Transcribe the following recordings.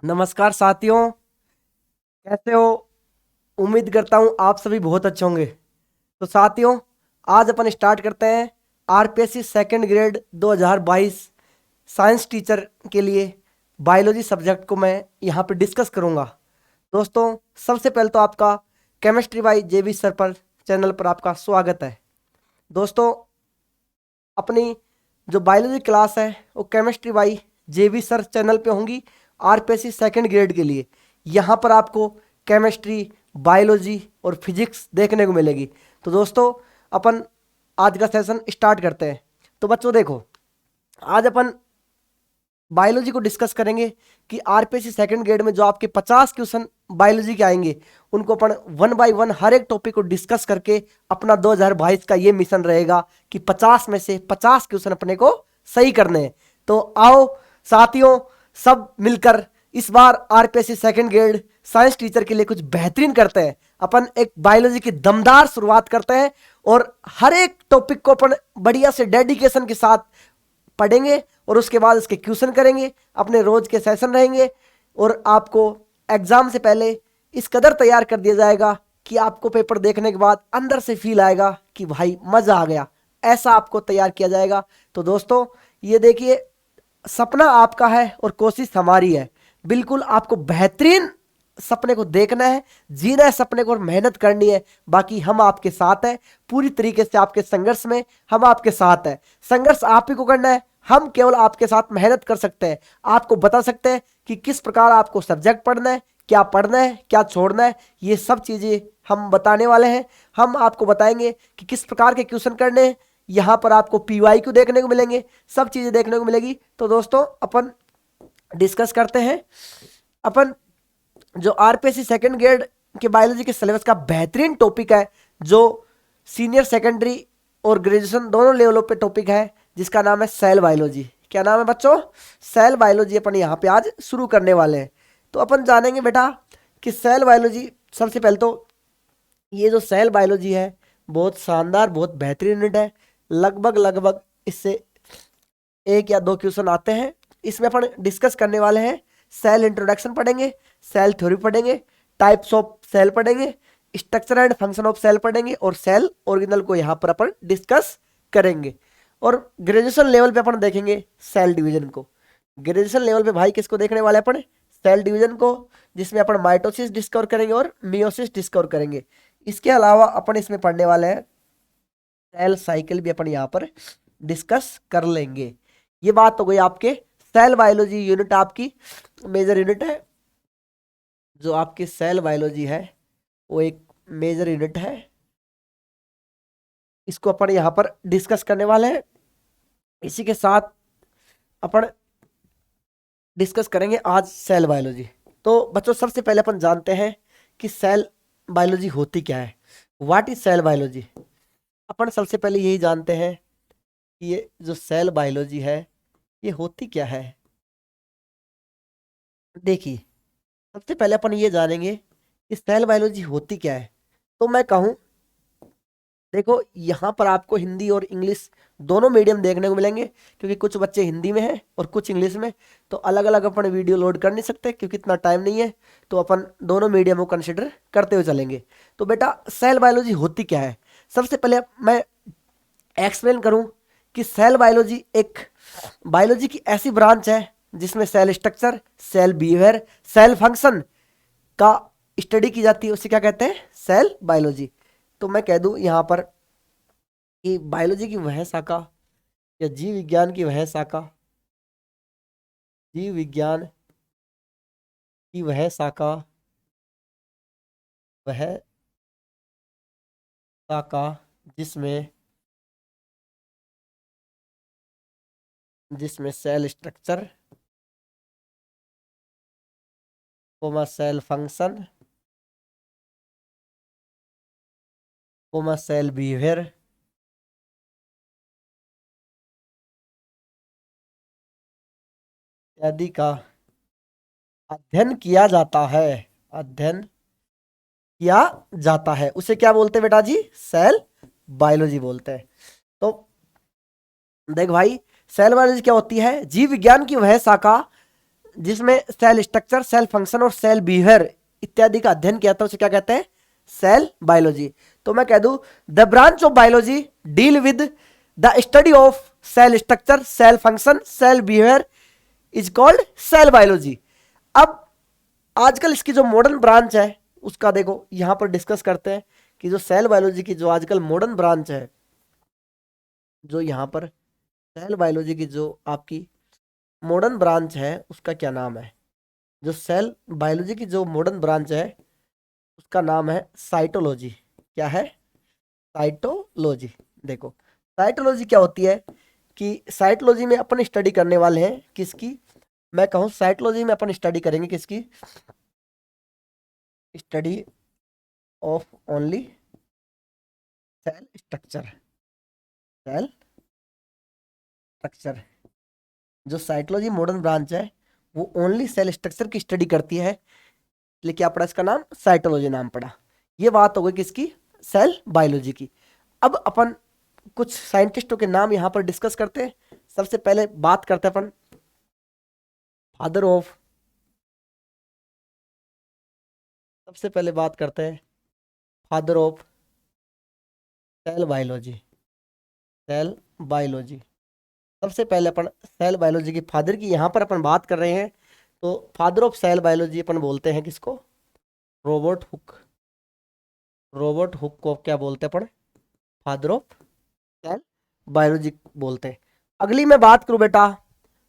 नमस्कार साथियों, कैसे हो? उम्मीद करता हूँ आप सभी बहुत अच्छे होंगे। तो साथियों, आज अपन स्टार्ट करते हैं RPSC second grade 2022 science teacher के लिए बायोलॉजी सब्जेक्ट को मैं यहाँ पे डिस्कस करूँगा। दोस्तों, सबसे पहले तो आपका केमिस्ट्री बाय जेबी सर पर चैनल पर आपका स्वागत है। दोस्तों, अपनी जो बायोलॉजी क्लास है वो chemistry by JB sir channel पे होंगी आरपीएससी सेकंड ग्रेड के लिए। यहाँ पर आपको केमिस्ट्री, बायोलॉजी और फिजिक्स देखने को मिलेगी। तो दोस्तों, अपन आज का सेशन स्टार्ट करते हैं। तो बच्चों देखो, आज अपन बायोलॉजी को डिस्कस करेंगे कि आरपीएससी सेकंड ग्रेड में जो आपके 50 क्वेश्चन बायोलॉजी के आएंगे उनको अपन वन बाय वन हर एक टॉपिक को डिस्कस करके अपना 2022 का ये मिशन रहेगा कि 50 में से 50 क्वेश्चन अपने को सही करने हैं। तो आओ साथियों, सब मिलकर इस बार RPSC second grade science teacher के लिए कुछ बेहतरीन करते हैं। अपन एक बायोलॉजी की दमदार शुरुआत करते हैं और हर एक टॉपिक को अपन बढ़िया से डेडिकेशन के साथ पढ़ेंगे और उसके बाद इसके क्वेश्चन करेंगे। अपने रोज के सेशन रहेंगे और आपको एग्जाम से पहले इस कदर तैयार कर दिया जाएगा कि आपको पेपर देखने के बाद अंदर से फील आएगा कि भाई मजा आ गया। ऐसा आपको तैयार किया जाएगा। तो दोस्तों, ये देखिए, सपना आपका है और कोशिश हमारी है। बिल्कुल आपको बेहतरीन सपने को देखना है, जीना है सपने को और मेहनत करनी है। बाकी हम आपके साथ हैं पूरी तरीके से। आपके संघर्ष में हम आपके साथ हैं। संघर्ष आप ही को करना है। हम केवल आपके साथ मेहनत कर सकते हैं, आपको बता सकते हैं कि किस प्रकार आपको सब्जेक्ट पढ़ना है, क्या पढ़ना है, क्या छोड़ना है। ये सब चीजें हम बताने वाले हैं। हम आपको बताएंगे कि किस प्रकार के क्वेश्चन करने हैं। यहाँ पर आपको पीवाईक्यू देखने को मिलेंगे, सब चीजें देखने को मिलेगी। तो दोस्तों, अपन डिस्कस करते हैं। अपन जो आरपीएससी सेकंड ग्रेड के बायोलॉजी के सिलेबस का बेहतरीन टॉपिक है, जो सीनियर सेकेंडरी और ग्रेजुएशन दोनों लेवलों पे टॉपिक है, जिसका नाम है सेल बायोलॉजी। क्या नाम है बच्चों? सेल बायोलॉजी अपन यहाँ पे आज शुरू करने वाले हैं। तो अपन जानेंगे बेटा कि सेल बायोलॉजी, सबसे पहले तो ये जो सेल बायोलॉजी है बहुत शानदार, बहुत बेहतरीन यूनिट है। लगभग लगभग इससे एक या दो क्वेश्चन आते हैं। इसमें अपन डिस्कस करने वाले हैं, सेल इंट्रोडक्शन पढ़ेंगे, सेल थ्योरी पढ़ेंगे, टाइप्स ऑफ सेल पढ़ेंगे, structure and function of cell पढ़ेंगे और सेल ऑर्गेनल को यहाँ पर अपन डिस्कस करेंगे। और ग्रेजुएशन लेवल पे अपन देखेंगे सेल डिवीजन को। ग्रेजुएशन लेवल पे भाई किसको देखने वाले अपन? सेल डिवीजन को, जिसमें अपन माइटोसिस डिस्कवर करेंगे और मियोसिस डिस्कवर करेंगे। इसके अलावा अपन इसमें पढ़ने वाले हैं सेल साइकिल भी अपन यहाँ पर डिस्कस कर लेंगे। ये बात हो गई आपके सेल बायोलॉजी यूनिट, आपकी मेजर यूनिट है। जो आपकी सेल बायोलॉजी है वो एक मेजर यूनिट है, इसको अपन यहाँ पर डिस्कस करने वाले हैं। इसी के साथ अपन डिस्कस करेंगे आज सेल बायोलॉजी। तो बच्चों, सबसे पहले अपन जानते हैं कि सेल बायोलॉजी होती क्या है। What is cell biology? अपन सबसे पहले यही जानते हैं कि ये जो सेल बायोलॉजी है ये होती क्या है। देखिए, सबसे पहले अपन ये जानेंगे कि सेल बायोलॉजी होती क्या है। तो मैं कहूँ, देखो यहाँ पर आपको हिंदी और इंग्लिश दोनों मीडियम देखने को मिलेंगे, क्योंकि कुछ बच्चे हिंदी में हैं और कुछ इंग्लिश में। तो अलग अलग अपन वीडियो लोड कर नहीं सकते क्योंकि इतना टाइम नहीं है। तो अपन दोनों मीडियम को कंसिडर करते हुए चलेंगे। तो बेटा, सेल बायोलॉजी होती क्या है? सबसे पहले मैं एक्सप्लेन करूं कि सेल बायोलॉजी एक बायोलॉजी की ऐसी ब्रांच है जिसमें cell structure, cell behaviour, cell function का स्टडी की जाती है। उसे क्या कहते हैं? Cell biology. तो मैं कह दूं यहाँ पर कि बायोलॉजी की वह शाखा या जीव विज्ञान की वह शाखा, जीव विज्ञान की वह शाखा, वह शाखा जिसमें जिसमें cell structure, comma cell function, comma cell behaviour इत्यादि का अध्ययन किया जाता है। अध्ययन किया जाता है, उसे क्या बोलते हैं बेटा जी? सेल बायोलॉजी बोलते हैं। तो देख भाई, सेल बायोलॉजी क्या होती है? जीव विज्ञान की वह शाखा जिसमें सेल स्ट्रक्चर, सेल फंक्शन और सेल बिहेवियर इत्यादि का अध्ययन किया था उसे क्या कहते हैं? Cell biology. तो मैं कह दूं the branch of biology deal with the study of cell structure, cell function, cell behaviour is called cell biology. अब आजकल इसकी जो मॉडर्न ब्रांच है उसका देखो यहां पर डिस्कस करते हैं कि जो सेल बायोलॉजी की जो आजकल मॉडर्न ब्रांच है, जो यहां पर सेल बायोलॉजी की जो आपकी मॉडर्न ब्रांच है उसका क्या नाम है? जो सेल बायोलॉजी की जो मॉडर्न ब्रांच है उसका नाम है साइटोलॉजी। क्या है? साइटोलॉजी। देखो साइटोलॉजी क्या होती है कि साइटोलॉजी में अपन स्टडी करने वाले हैं किसकी? मैं कहूँ साइटोलॉजी में अपन स्टडी करेंगे किसकी? Study of only cell structure. Cell structure. जो साइटोलॉजी मॉडर्न ब्रांच है वो ओनली सेल स्ट्रक्चर की स्टडी करती है, इसलिए क्या पड़ा इसका नाम? साइटोलॉजी नाम पड़ा। ये बात हो गई किसकी? सेल बायोलॉजी की। अब अपन कुछ साइंटिस्टों के नाम यहां पर डिस्कस करते हैं। सबसे पहले बात करते हैं अपन फादर ऑफ, सबसे पहले बात करते हैं father of cell biology. Cell biology, सबसे पहले अपन सेल बायोलॉजी की फादर की यहां पर अपन बात कर रहे हैं तो फादर ऑफ सेल बायोलॉजी अपन बोलते हैं किसको? Robert Hooke. रॉबर्ट हुक को क्या बोलते हैं अपन? फादर ऑफ सेल बायोलॉजी बोलते हैं। अगली मैं बात करूं बेटा,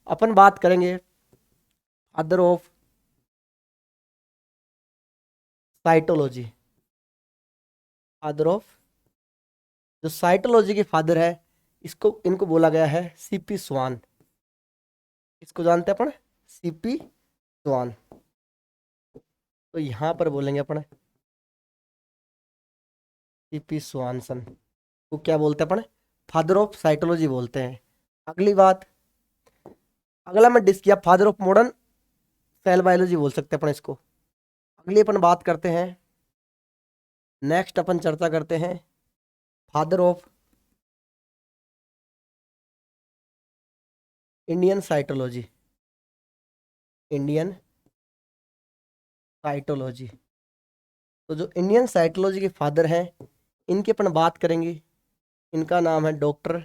अपन बात करेंगे father of cytology. Father of, जो साइटोलॉजी के फादर है इसको इनको बोला गया है सीपी स्वान। इसको जानते हैं अपन? सीपी स्वान। तो यहां पर बोलेंगे अपन सीपी स्वानसन को क्या बोलते हैं अपन? फादर ऑफ साइटोलॉजी बोलते हैं। अगली बात, अगला मैं डिस्क किया father of modern cell biology बोल सकते हैं अपन इसको। अगली अपन बात करते हैं, नेक्स्ट अपन चर्चा करते हैं father of Indian cytology. Indian cytology. तो जो इंडियन साइटोलॉजी के फादर हैं इनकी अपन बात करेंगे। इनका नाम है डॉक्टर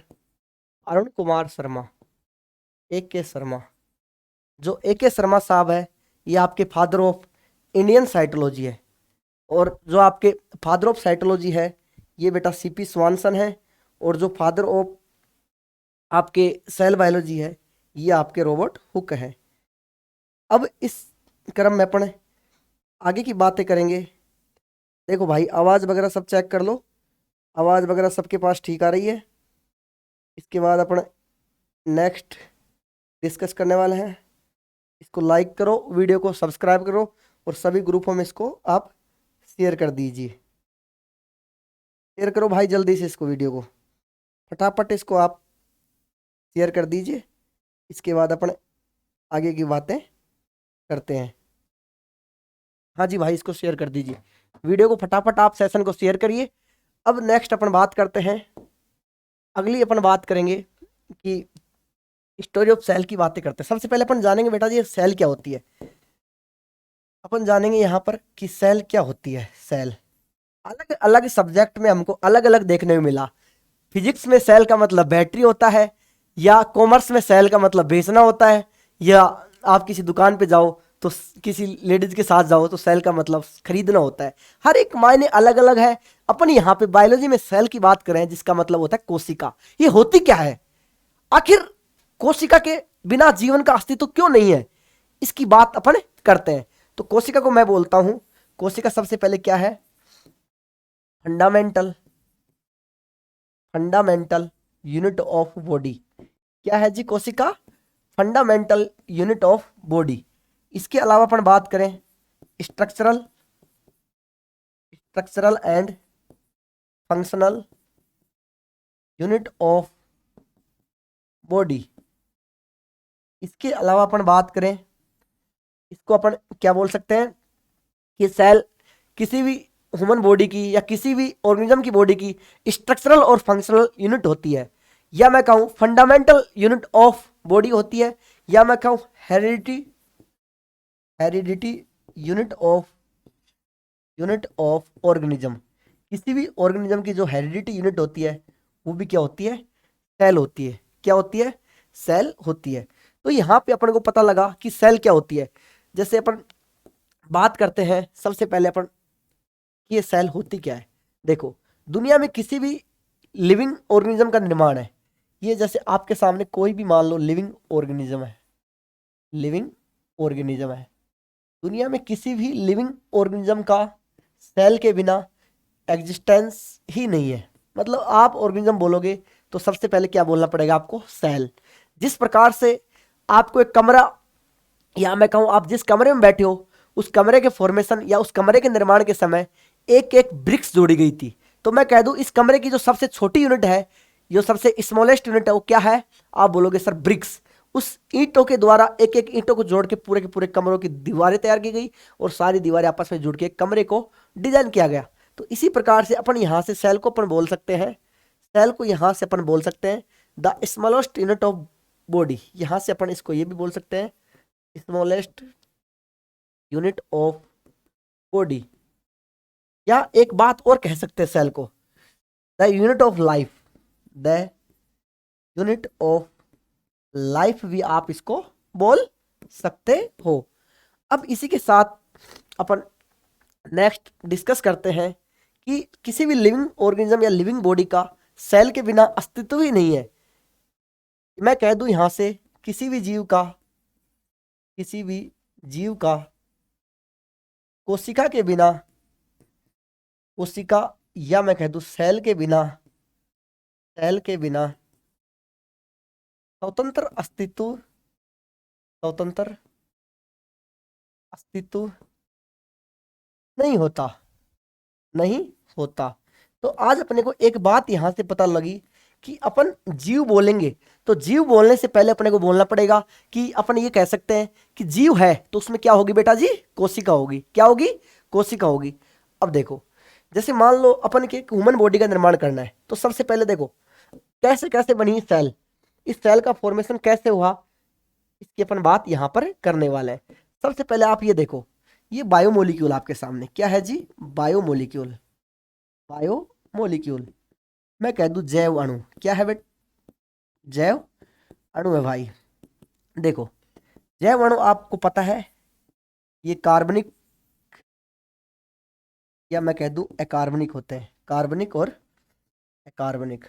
अरुण कुमार शर्मा, ए के शर्मा। जो ए के शर्मा साहब है ये आपके फादर ऑफ इंडियन साइटोलॉजी है। और जो आपके फादर ऑफ साइटोलॉजी है ये बेटा सीपी स्वानसन है। और जो फादर ऑफ आपके सेल बायोलॉजी है ये आपके रॉबर्ट हुक है। अब इस क्रम में अपन आगे की बातें करेंगे। देखो भाई आवाज़ वगैरह सब चेक कर लो, आवाज़ वगैरह सबके पास ठीक आ रही है। इसके बाद अपन नेक्स्ट डिस्कस करने वाले हैं। इसको लाइक करो, वीडियो को सब्सक्राइब करो और सभी ग्रुपों में इसको आप शेयर कर दीजिए। शेयर करो भाई जल्दी से इसको, वीडियो को फटाफट इसको आप शेयर कर दीजिए। इसके बाद अपन आगे की बातें करते हैं। हाँ जी भाई इसको शेयर कर दीजिए, वीडियो को फटाफट आप सेशन को शेयर करिए। अब नेक्स्ट अपन बात करते हैं, अगली अपन बात करेंगे कि स्टोरी ऑफ सेल की बातें करते हैं। सबसे पहले अपन जानेंगे बेटा जी सेल क्या होती है। अपन जानेंगे यहाँ पर कि सेल क्या होती है। सेल अलग अलग सब्जेक्ट में हमको अलग अलग देखने में मिला। फिजिक्स में सेल का मतलब बैटरी होता है, या कॉमर्स में सेल का मतलब बेचना होता है, या आप किसी दुकान पे जाओ तो किसी लेडीज के साथ जाओ तो सेल का मतलब खरीदना होता है। हर एक मायने अलग अलग है। अपन यहाँ पे बायोलॉजी में सेल की बात करें जिसका मतलब होता है कोशिका। ये होती क्या है? आखिर कोशिका के बिना जीवन का अस्तित्व क्यों नहीं है, इसकी बात अपन करते हैं। तो कोशिका को मैं बोलता हूं, कोशिका सबसे पहले क्या है? Fundamental unit of body. क्या है जी कोशिका? Fundamental unit of body. इसके अलावा अपन बात करें structural and functional unit of body. इसके अलावा अपन बात करें, इसको अपन क्या बोल सकते हैं कि सेल किसी भी ह्यूमन बॉडी की या किसी भी ऑर्गेनिज्म की बॉडी की स्ट्रक्चरल और फंक्शनल यूनिट होती है, या मैं कहूँ फंडामेंटल यूनिट ऑफ बॉडी होती है, या मैं कहूँ heredity heredity unit of organism. किसी भी ऑर्गेनिज्म की जो हेरिडिटी यूनिट होती है वो भी क्या होती है, सेल होती है। क्या होती है, सेल होती है। तो यहाँ पे अपन को पता लगा कि सेल क्या होती है। जैसे अपन बात करते हैं सबसे पहले अपन कि ये सेल होती क्या है। देखो, दुनिया में किसी भी लिविंग ऑर्गेनिज्म का निर्माण है, ये जैसे आपके सामने कोई भी मान लो लिविंग ऑर्गेनिज्म है, लिविंग ऑर्गेनिज्म है, दुनिया में किसी भी लिविंग ऑर्गेनिज्म का सेल के बिना एग्जिस्टेंस ही नहीं है। मतलब आप ऑर्गेनिज्म बोलोगे तो सबसे पहले क्या बोलना पड़ेगा आपको, सेल। जिस प्रकार से आपको एक कमरा, या मैं कहूं आप जिस कमरे में बैठे हो उस कमरे के फॉर्मेशन या उस कमरे के निर्माण के समय एक एक ब्रिक्स जोड़ी गई थी, तो मैं कह दूं इस कमरे की जो सबसे छोटी यूनिट है, जो सबसे स्मॉलेस्ट यूनिट है, वो क्या है, आप बोलोगे सर ब्रिक्स। उस ईंटों के द्वारा एक एक ईंटों को जोड़ के पूरे के पूरे कमरों की दीवारें तैयार की गई और सारी दीवारें आपस में जुड़ के एक कमरे को डिजाइन किया गया। तो इसी प्रकार से अपन यहाँ से सेल को अपन बोल सकते हैं, सेल को यहाँ से अपन बोल सकते हैं the smallest unit of body. यहाँ से अपन इसको ये भी बोल सकते हैं स्मॉलेस्ट यूनिट ऑफ बॉडी। या एक बात और कह सकते हैं सेल को, the unit of life, the unit of life भी आप इसको बोल सकते हो। अब इसी के साथ अपन नेक्स्ट डिस्कस करते हैं कि किसी भी लिविंग ऑर्गेनिज्म या लिविंग बॉडी का सेल के बिना अस्तित्व ही नहीं है। मैं कह दूं यहां से किसी भी जीव का कोशिका के बिना, कोशिका या मैं कह दूं सेल के बिना स्वतंत्र अस्तित्व नहीं होता। तो आज अपने को एक बात यहां से पता लगी कि अपन जीव बोलेंगे तो जीव बोलने से पहले अपने को बोलना पड़ेगा कि अपन ये कह सकते हैं कि जीव है तो उसमें क्या होगी बेटा जी, कोशिका होगी। क्या होगी, कोशिका होगी। अब देखो, जैसे मान लो अपन के ह्यूमन बॉडी का निर्माण करना है, तो सबसे पहले देखो कैसे कैसे बनी सेल, इस सेल का फॉर्मेशन कैसे हुआ, इसकी अपन बात यहां पर करने वाले हैं। सबसे पहले आप ये देखो, ये बायोमोलिक्यूल आपके सामने क्या है जी, बायोमोलिक्यूल। मैं कह दूं जैव अणु, क्या है बेट, जैव अणु है भाई। देखो जैव अणु आपको पता है ये कार्बनिक या मैं कह दूं अकार्बनिक होते हैं, कार्बनिक और अकार्बनिक।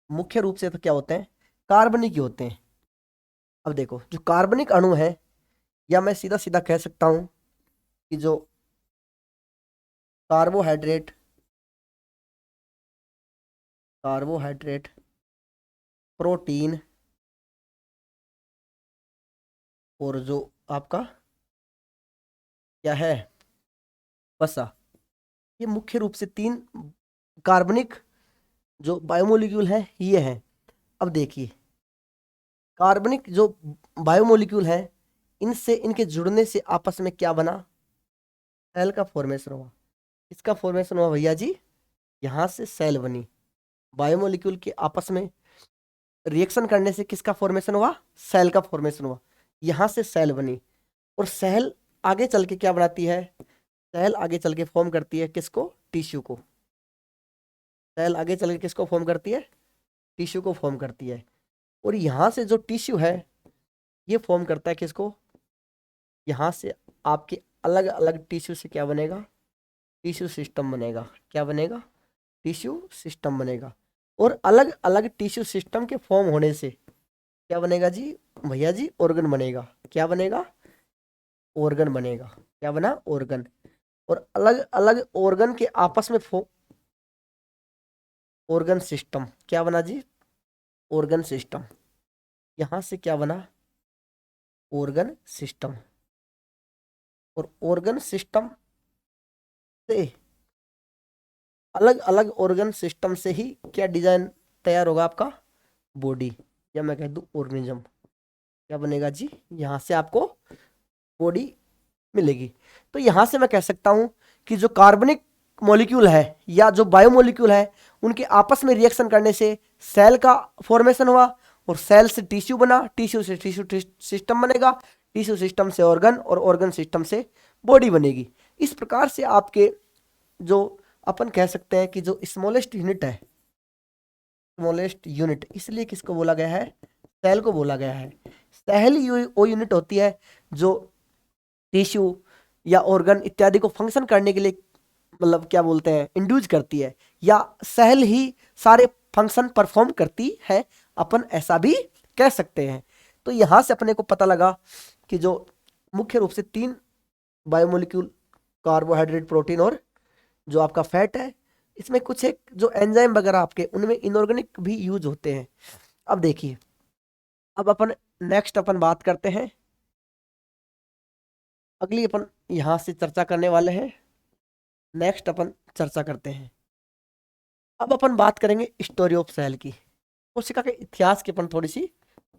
मुख्य रूप से तो क्या होते हैं, कार्बनिक ही होते हैं। अब देखो जो कार्बनिक अणु है, या मैं सीधा सीधा कह सकता हूं कि जो कार्बोहाइड्रेट प्रोटीन और जो आपका क्या है वसा, ये मुख्य रूप से तीन कार्बनिक जो बायोमोलिक्यूल हैं ये हैं। अब देखिए कार्बनिक जो बायोमोलिक्यूल हैं, इनसे इनके जुड़ने से आपस में क्या बना, सेल का फॉर्मेशन हुआ। इसका फॉर्मेशन हुआ भैया जी, यहां से सेल बनी। बायोमोलिक्यूल के आपस में रिएक्शन करने से किसका फॉर्मेशन हुआ, सेल का फॉर्मेशन हुआ। यहां से सेल बनी और सेल आगे चल के क्या बनाती है, सेल आगे चल के फॉर्म करती है किसको, टिश्यू को। सेल आगे चल के किसको फॉर्म करती है, टिश्यू को फॉर्म करती है। और यहां से जो टिश्यू है ये फॉर्म करता है किसको, यहां से आपके अलग अलग टिश्यू से क्या बनेगा, टिश्यू सिस्टम बनेगा। क्या बनेगा, टिश्यू सिस्टम बनेगा। और अलग अलग टिश्यू सिस्टम के फॉर्म होने से क्या बनेगा जी भैया जी, ऑर्गन बनेगा। क्या बनेगा, ऑर्गन बनेगा। क्या बना, ऑर्गन। और अलग अलग ऑर्गन के आपस में ऑर्गन सिस्टम। क्या बना जी, ऑर्गन सिस्टम। यहां से क्या बना, ऑर्गन सिस्टम। और ऑर्गन सिस्टम से अलग अलग ऑर्गन सिस्टम से ही क्या डिजाइन तैयार होगा, आपका बॉडी या मैं कह दूं ऑर्गेनिज्म। क्या बनेगा जी, यहां से आपको बॉडी मिलेगी। तो यहां से मैं कह सकता हूं कि जो कार्बनिक मॉलिक्यूल है या जो बायोमोलिक्यूल है, उनके आपस में रिएक्शन करने से सेल का फॉर्मेशन हुआ और सेल से टिश्यू बना, टिश्यू से टिश्यू सिस्टम बनेगा, टिश्यू सिस्टम से ऑर्गन और ऑर्गन सिस्टम से बॉडी बनेगी। इस प्रकार से आपके जो अपन कह सकते हैं कि जो स्मॉलेस्ट यूनिट है, स्मॉलेस्ट यूनिट इसलिए किसको बोला गया है, सेल को बोला गया है। सेल ही वो यूनिट होती है जो टिश्यू या ऑर्गन इत्यादि को फंक्शन करने के लिए मतलब क्या बोलते हैं इंड्यूस करती है, या सेल ही सारे फंक्शन परफॉर्म करती है, अपन ऐसा भी कह सकते हैं। तो यहां से अपने को पता लगा कि जो मुख्य रूप से 3 बायोमोलिक्यूल, कार्बोहाइड्रेट, प्रोटीन और जो आपका फैट है, इसमें कुछ एक जो एंजाइम वगैरह आपके उनमें इनऑर्गेनिक भी यूज होते हैं। अब देखिए, अब अपन नेक्स्ट अपन बात करते हैं, अगली अपन यहां से चर्चा करने वाले हैं। नेक्स्ट अपन चर्चा करते हैं, अब अपन बात करेंगे स्टोरी ऑफ सेल की। कोशिका के इतिहास की अपन थोड़ी सी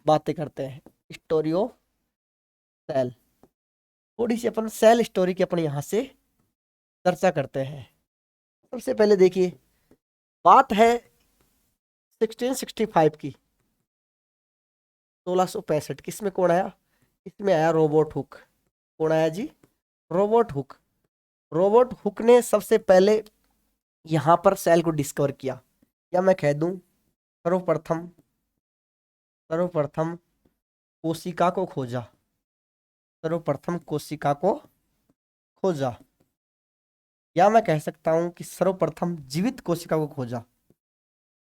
बातें करते हैं। स्टोरी ऑफ सेल, थोड़ी सी अपन सेल स्टोरी की अपन यहां से चर्चा करते हैं। सबसे पहले देखिए, बात है 1665 की, 1665। किसमें कौन आया, इसमें आया रॉबर्ट हुक। कौन आया जी, रॉबर्ट हुक। रॉबर्ट हुक ने सबसे पहले यहां पर सेल को डिस्कवर किया, या मैं कह दूं सर्वप्रथम सर्वप्रथम कोशिका को खोजा, सर्वप्रथम कोशिका को खोजा, या मैं कह सकता हूं कि सर्वप्रथम जीवित कोशिका को खोजा।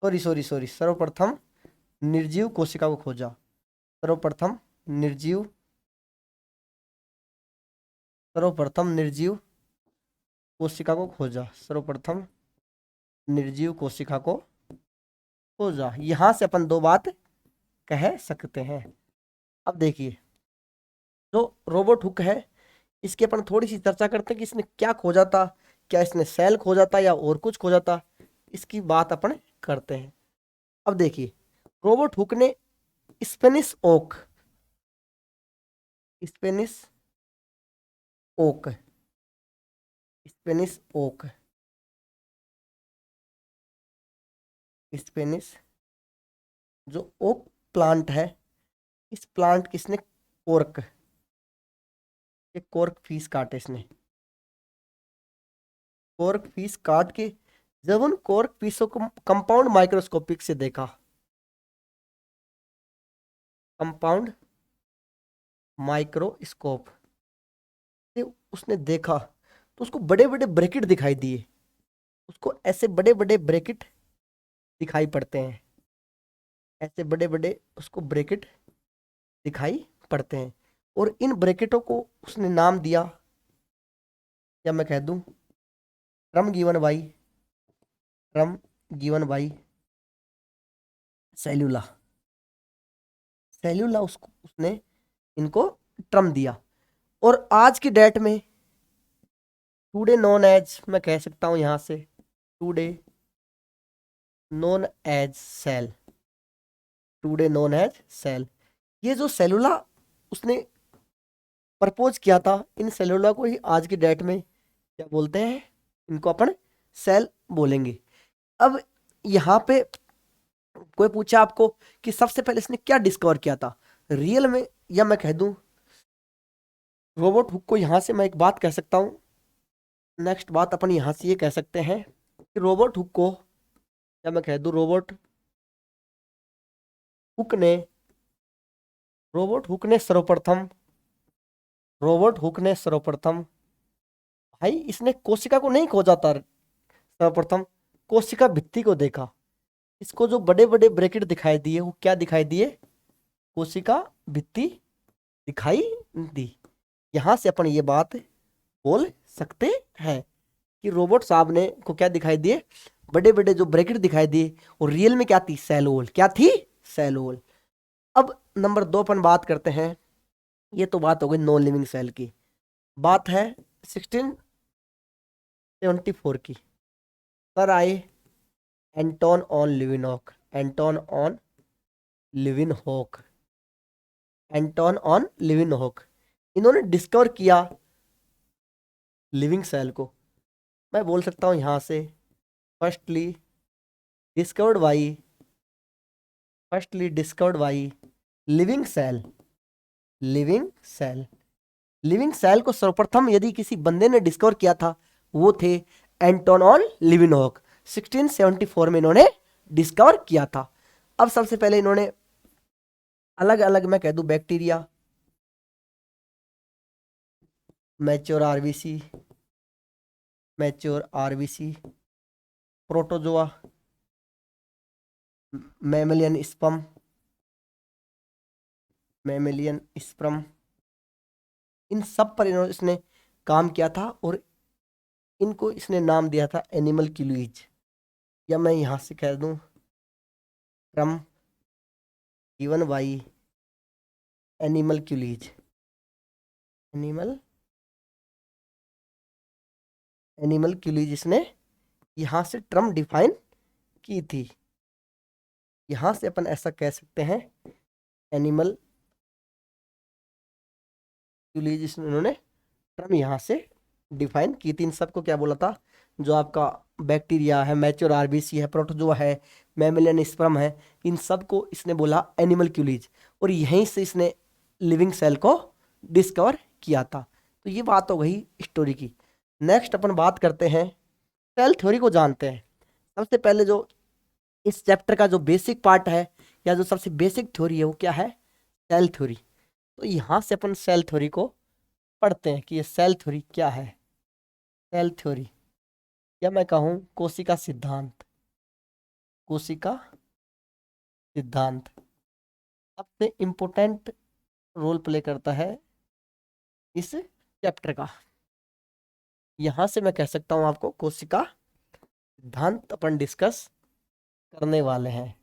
सॉरी, सर्वप्रथम निर्जीव कोशिका को खोजा, सर्वप्रथम निर्जीव कोशिका को खोजा, सर्वप्रथम निर्जीव कोशिका को खोजा। यहां से अपन 2 बात कह सकते हैं। अब देखिए, जो रॉबर्ट हुक है, इसकी अपन थोड़ी सी चर्चा करते हैं कि इसने क्या खोजा था, क्या इसने सेल खोजा था या और कुछ खोजा था, इसकी बात अपन करते हैं। अब देखिए, रॉबर्ट हुक ने Spanish oak, Spanish oak, Spanish oak, Spanish जो ओक प्लांट है, इस प्लांट किसने कोर्क, एक कोर्क फीस काटे इसने, कोर्क फीस काट के जब उन कोर्क पीसों को कंपाउंड माइक्रोस्कोपिक से देखा, कंपाउंड माइक्रोस्कोप से उसने देखा, तो उसको बड़े बड़े ब्रैकेट दिखाई दिए, उसको ऐसे बड़े बड़े ब्रैकेट दिखाई पड़ते हैं, ऐसे बड़े बड़े उसको ब्रैकेट दिखाई पड़ते हैं। और इन ब्रैकेटों को उसने नाम दिया, या मैं कह दूं टर्म गिवन बाई सेल्यूला, सेल्यूला उसको उसने इनको टर्म दिया। और आज की डेट में टुडे नोन एज, मैं कह सकता हूं यहां से today known as cell, today known as cell. ये जो सेलुला उसने प्रपोज किया था, इन सेलुला को ही आज की डेट में क्या बोलते हैं, इनको अपन सेल बोलेंगे। अब यहाँ पे कोई पूछा आपको कि सबसे पहले इसने क्या डिस्कवर किया था रियल में, या मैं कह दूं रोबोट हुक को, यहां से मैं एक बात कह सकता हूं। नेक्स्ट बात अपन यहां से ये कह सकते हैं कि रोबोट हुक को, या मैं कह दूं हुक ने रोबोट हुक ने सर्वप्रथम भाई इसने कोशिका को नहीं खोजा था, सर्वप्रथम कोशिका भित्ति को देखा। इसको जो बड़े बड़े ब्रैकेट दिखाई दिए, वो क्या दिखाई दिए, कोशिका भित्ति दिखाई दी। यहां से अपन ये बात बोल सकते हैं कि रोबोट साहब ने को क्या दिखाई दिए, बड़े बड़े जो ब्रैकेट दिखाई दिए, और रियल में क्या थी, सेल वॉल, क्या थी, सेल वॉल। अब नंबर 2 अपन बात करते हैं, ये तो बात हो गई नॉन लिविंग सेल की। बात है 1674 की, सर आए Anton van Leeuwenhoek, Anton van Leeuwenhoek, Anton van Leeuwenhoek. इन्होंने डिस्कवर किया लिविंग सेल को। मैं बोल सकता हूं यहां से firstly discovered by living cell, living cell. Living cell को सर्वप्रथम यदि किसी बंदे ने डिस्कवर किया था वो थे एंटोन लिविनोक। 1674 में इन्होंने डिस्कवर किया था। अब सबसे पहले इन्होंने अलग अलग, मैं कह दूं, bacteria, mature RBC, protozoa, mammalian sperm, इन सब पर इसने काम किया था और इनको इसने नाम दिया था एनिमल क्यूलीज, या मैं यहां से कह दूं term given by animalcules. Animalcules इसने यहां से टर्म डिफाइन की थी। यहां से अपन ऐसा कह सकते हैं एनिमल क्यूलीज इन्होंने टर्म यहां से डिफाइन की थी। इन सबको क्या बोला था, जो आपका बैक्टीरिया है, मैच्योर आरबीसी है, प्रोटोजोआ है, मैमेलियन स्पर्म है, इन सब को इसने बोला एनिमल क्यूलीज, और यहीं से इसने लिविंग सेल को डिस्कवर किया था। तो ये बात हो गई स्टोरी की। नेक्स्ट अपन बात करते हैं, सेल थ्योरी को जानते हैं। सबसे पहले जो इस चैप्टर का जो बेसिक पार्ट है या जो सबसे बेसिक थ्योरी है वो क्या है, सेल थ्योरी। तो यहाँ से अपन सेल थ्योरी को पढ़ते हैं कि ये सेल थ्योरी क्या है। सेल थ्योरी, या मैं कहूँ कोशिका सिद्धांत। सबसे इंपॉर्टेंट रोल प्ले करता है इस चैप्टर का। यहां से मैं कह सकता हूं आपको कोशिका सिद्धांत अपन डिस्कस करने वाले हैं।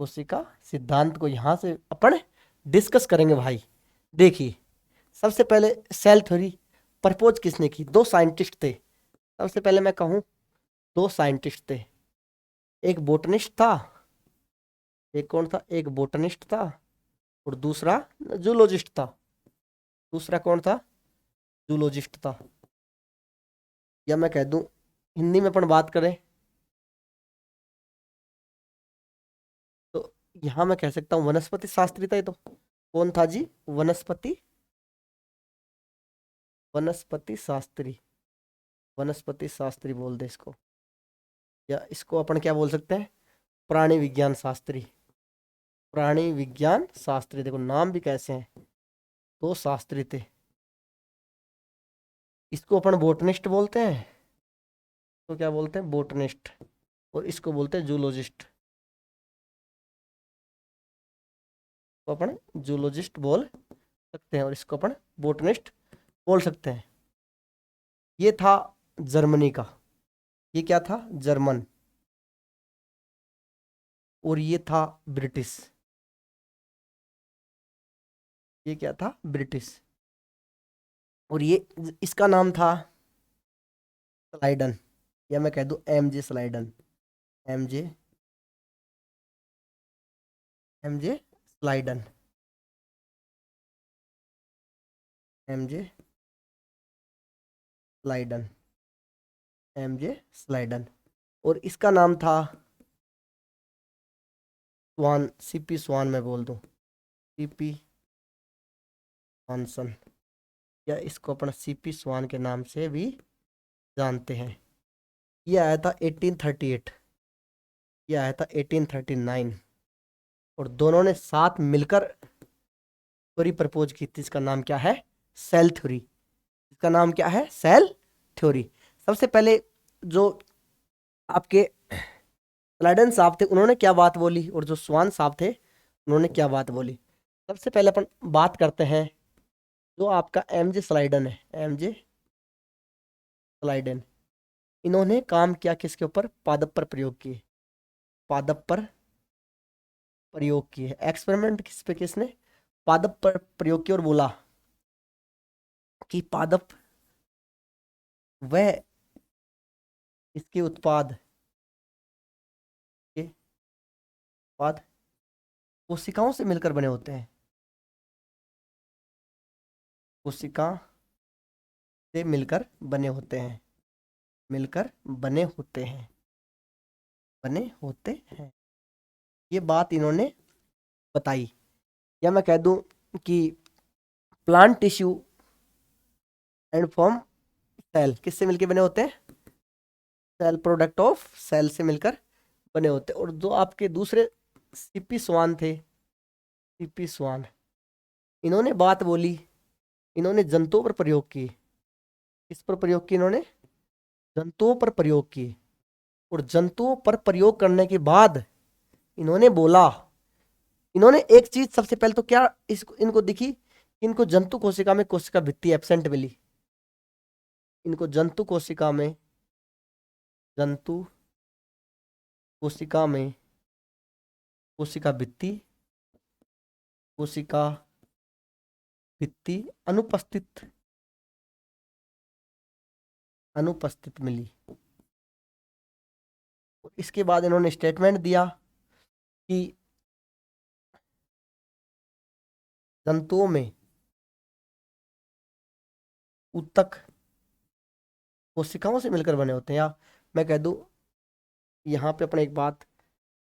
कोशिका सिद्धांत को यहां से अपन डिस्कस करेंगे भाई। देखिए, सबसे पहले सेल थ्योरी प्रपोज किसने की, दो साइंटिस्ट थे। सबसे पहले मैं कहूं दो साइंटिस्ट थे, एक बोटनिस्ट था, एक कौन था, एक बोटनिस्ट था और दूसरा जूलॉजिस्ट था। दूसरा कौन था, जूलॉजिस्ट था। या मैं कह दूं हिंदी में अपन बात करें तो यहां मैं कह सकता हूं वनस्पति शास्त्री था। ये तो कौन था जी, वनस्पति शास्त्री बोल दे इसको, या इसको अपन क्या बोल सकते हैं, प्राणी विज्ञान शास्त्री। देखो नाम भी कैसे हैं, दो शास्त्री थे। इसको अपन बोटनिस्ट बोलते हैं, तो क्या बोलते हैं, बोटनिस्ट, और इसको बोलते हैं जूलॉजिस्ट। तो अपन जूलॉजिस्ट बोल सकते हैं और इसको अपन बोटनिस्ट बोल सकते हैं। ये था जर्मनी का, ये क्या था, जर्मन, और ये था ब्रिटिश, ये क्या था, ब्रिटिश, और ये इसका नाम था स्लाइडन, या मैं कह दूं एमजे स्लाइडन। एमजे स्लाइडन, एमजे स्लाइडन, और इसका नाम था स्वान, सीपी स्वान मैं बोल दूं, सीपी स्वानसन, या इसको अपन सीपी स्वान के नाम से भी जानते हैं। ये आया था 1838, ये आया था 1839, और दोनों ने साथ मिलकर थ्योरी प्रपोज की थी। इसका नाम क्या है, सेल थ्योरी। इसका नाम क्या है, सेल थ्योरी। सबसे पहले जो आपके स्लाइडन साहब थे उन्होंने क्या बात बोली, और जो स्वान साहब थे उन्होंने क्या बात बोली। सबसे पहले अपन बात करते हैं जो आपका एमजे स्लाइडन है, एमजे स्लाइडन, इन्होंने काम किया किसके ऊपर, पादप पर प्रयोग किए, पादप पर प्रयोग किए। एक्सपेरिमेंट किस पे, किसने, पादप पर प्रयोग किया, और बोला कि पादप वह इसके उत्पाद कोशिकाओं से मिलकर बने होते हैं, कोशिका से मिलकर बने होते हैं, मिलकर बने होते हैं। ये बात इन्होंने बताई, या मैं कह दूं कि plant tissue and form cell किससे मिलके बने होते हैं? सेल प्रोडक्ट ऑफ सेल से मिलकर बने होते हैं। और जो आपके दूसरे सीपी स्वान थे, सीपी स्वान, इन्होंने बात बोली, इन्होंने जंतुओं पर प्रयोग किए। किस पर प्रयोग किए इन्होंने? जंतुओं पर प्रयोग किए। और जंतुओं पर प्रयोग करने के बाद इन्होंने बोला, इन्होंने एक चीज सबसे पहले तो क्या इनको दिखी, इनको जंतु कोशिका में कोशिका भित्ति एब्सेंट मिली। इनको जंतु कोशिका में, जंतु कोशिका में कोशिका भित्ति, कोशिका भित्ति अनुपस्थित, अनुपस्थित मिली। इसके बाद इन्होंने स्टेटमेंट दिया कि जंतुओं में ऊतक कोशिकाओं से मिलकर बने होते हैं। या मैं कह दूं, यहाँ पे अपन एक बात,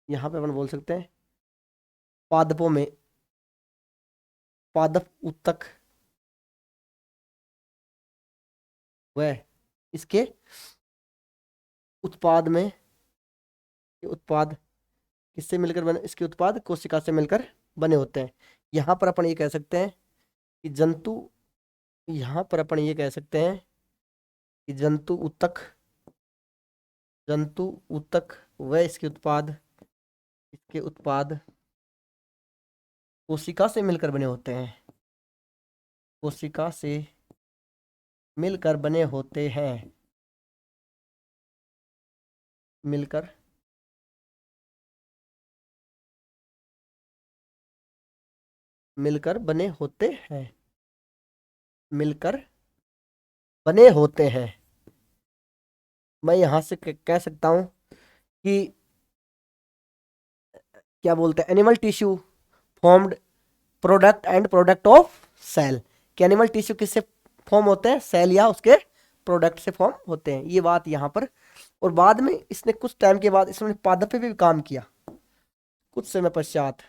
यहाँ पे अपन बोल सकते हैं, पादपों में पादप ऊतक वह इसके उत्पाद में, ये उत्पाद किससे मिलकर बने, इसके उत्पाद कोशिका से मिलकर बने होते हैं। यहाँ पर अपन ये कह सकते हैं कि जंतु, यहाँ पर अपन ये कह सकते हैं कि जंतु ऊतक, जंतु ऊतक व इसके उत्पाद, इसके उत्पाद कोशिका से मिलकर बने होते हैं, कोशिका से मिलकर बने होते हैं, मिलकर मिलकर बने होते हैं, मिलकर बने होते हैं। मैं यहां से कह सकता हूं कि क्या बोलते हैं, animal tissue formed product and product of cell. कि एनिमल टिश्यू किससे फॉर्म होते हैं? सेल या उसके प्रोडक्ट से फॉर्म होते हैं, ये बात यहाँ पर। और बाद में इसने कुछ टाइम के बाद इसने पादप पे भी काम किया। कुछ समय पश्चात,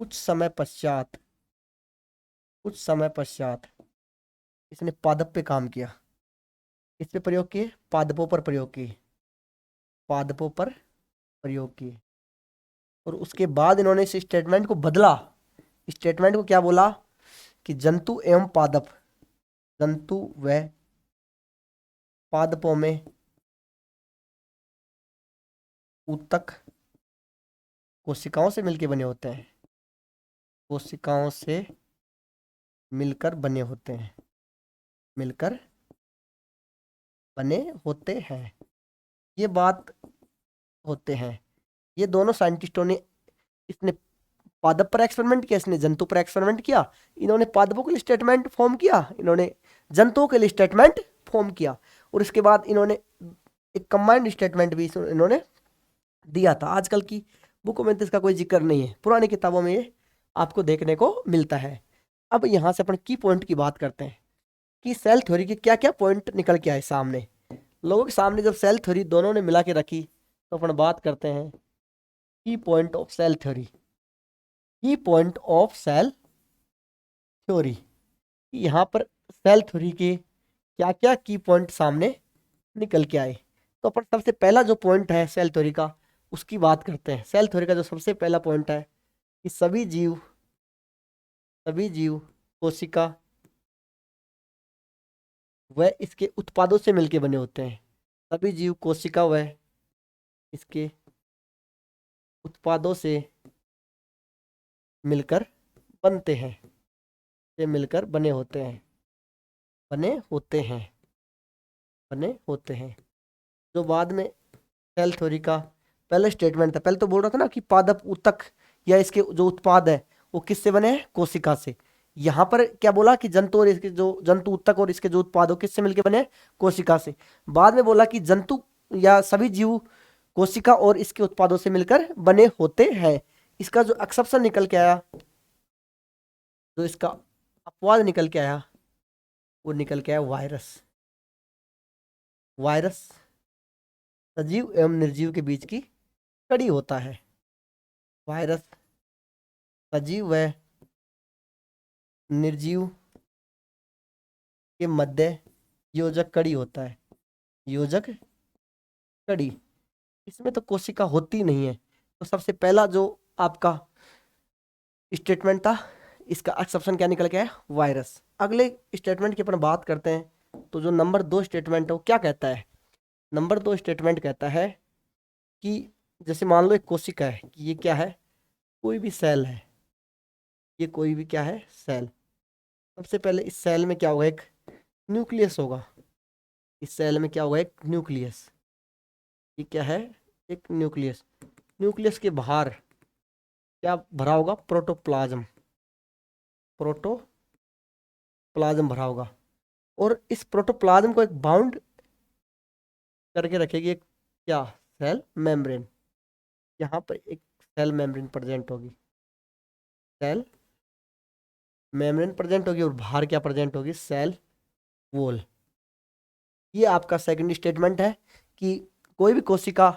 कुछ समय पश्चात, कुछ समय पश्चात इसने पादप पे काम किया। किस पे प्रयोग किए? पादपों पर प्रयोग किए, पादपों पर प्रयोग किए। और उसके बाद इन्होंने इस स्टेटमेंट को बदला। स्टेटमेंट को क्या बोला कि जंतु एवं पादप, जंतु व पादपों में ऊतक कोशिकाओं से मिलकर बने होते हैं, कोशिकाओं से मिलकर बने होते हैं, मिलकर बने होते हैं, ये बात होते हैं। ये दोनों साइंटिस्टों ने, इसने पादप पर एक्सपेरिमेंट किया, इसने जंतु पर एक्सपेरिमेंट किया। इन्होंने पादपों के लिए स्टेटमेंट फॉर्म किया, इन्होंने जंतुओं के लिए स्टेटमेंट फॉर्म किया। और इसके बाद इन्होंने एक कंबाइंड स्टेटमेंट भी इन्होंने दिया था। आजकल की बुकों में तो इसका कोई जिक्र नहीं है, पुरानी किताबों में ये आपको देखने को मिलता है। अब यहाँ से अपन की पॉइंट की बात करते हैं कि सेल थ्योरी के क्या क्या पॉइंट निकल के आए सामने। लोगों के सामने जब सेल थ्योरी दोनों ने मिला के रखी तो अपन बात करते हैं की पॉइंट ऑफ सेल थ्योरी। की पॉइंट ऑफ सेल थ्योरी, यहाँ पर सेल थ्योरी के क्या क्या की पॉइंट सामने निकल के आए। तो अपन सबसे पहला जो पॉइंट है सेल थ्योरी का, उसकी बात करते हैं। सेल थ्योरी का जो सबसे पहला पॉइंट है कि सभी जीव, सभी जीव कोशिका व इसके उत्पादों से मिलके बने होते हैं। सभी जीव कोशिका व इसके उत्पादों से मिलकर बनते हैं, से मिलकर बने होते हैं, बने होते हैं, बने होते हैं। जो बाद में सेल थ्योरी का पहले स्टेटमेंट था, पहले तो बोल रहा था ना कि पादप ऊतक या इसके जो उत्पाद है वो किससे बने हैं? कोशिका से। यहाँ पर क्या बोला कि जंतु और इसके जो जंतु ऊतक और इसके जो उत्पाद हो किससे मिलकर बने हैं? कोशिका से। बाद में बोला कि जंतु या सभी जीव कोशिका और इसके उत्पादों से मिलकर बने होते हैं। इसका जो एक्सेप्शन निकल के आया, जो इसका अपवाद निकल के आया, वो निकल के आया वायरस। वायरस सजीव एवं निर्जीव के बीच की कड़ी होता है। वायरस सजीव व निर्जीव के मध्य योजक कड़ी होता है। योजक कड़ी, इसमें तो कोशिका होती नहीं है। तो सबसे पहला जो आपका स्टेटमेंट था, इसका एक्सेप्शन क्या निकल के आया? वायरस। अगले स्टेटमेंट की अपन बात करते हैं। तो जो नंबर 2 स्टेटमेंट है वो क्या कहता है? नंबर 2 स्टेटमेंट कहता है कि जैसे मान लो एक कोशिका है कि ये क्या है? कोई भी सेल है। ये कोई भी क्या है? सेल। सबसे पहले इस सेल में क्या होगा? एक न्यूक्लियस होगा। इस सेल में क्या होगा? एक न्यूक्लियस। ये क्या है? एक न्यूक्लियस। न्यूक्लियस के बाहर क्या भरा होगा? प्रोटोप्लाज्म। प्रोटोप्लाज्म भरा होगा। और इस प्रोटोप्लाज्म को एक बाउंड करके रखेगी एक क्या? Cell membrane. यहाँ पर एक सेल मेम्ब्रेन प्रेजेंट होगी। सेल मेम्ब्रेन प्रेजेंट होगी और बाहर क्या प्रेजेंट होगी? Cell wall. ये आपका सेकंड स्टेटमेंट है कि कोई भी कोशिका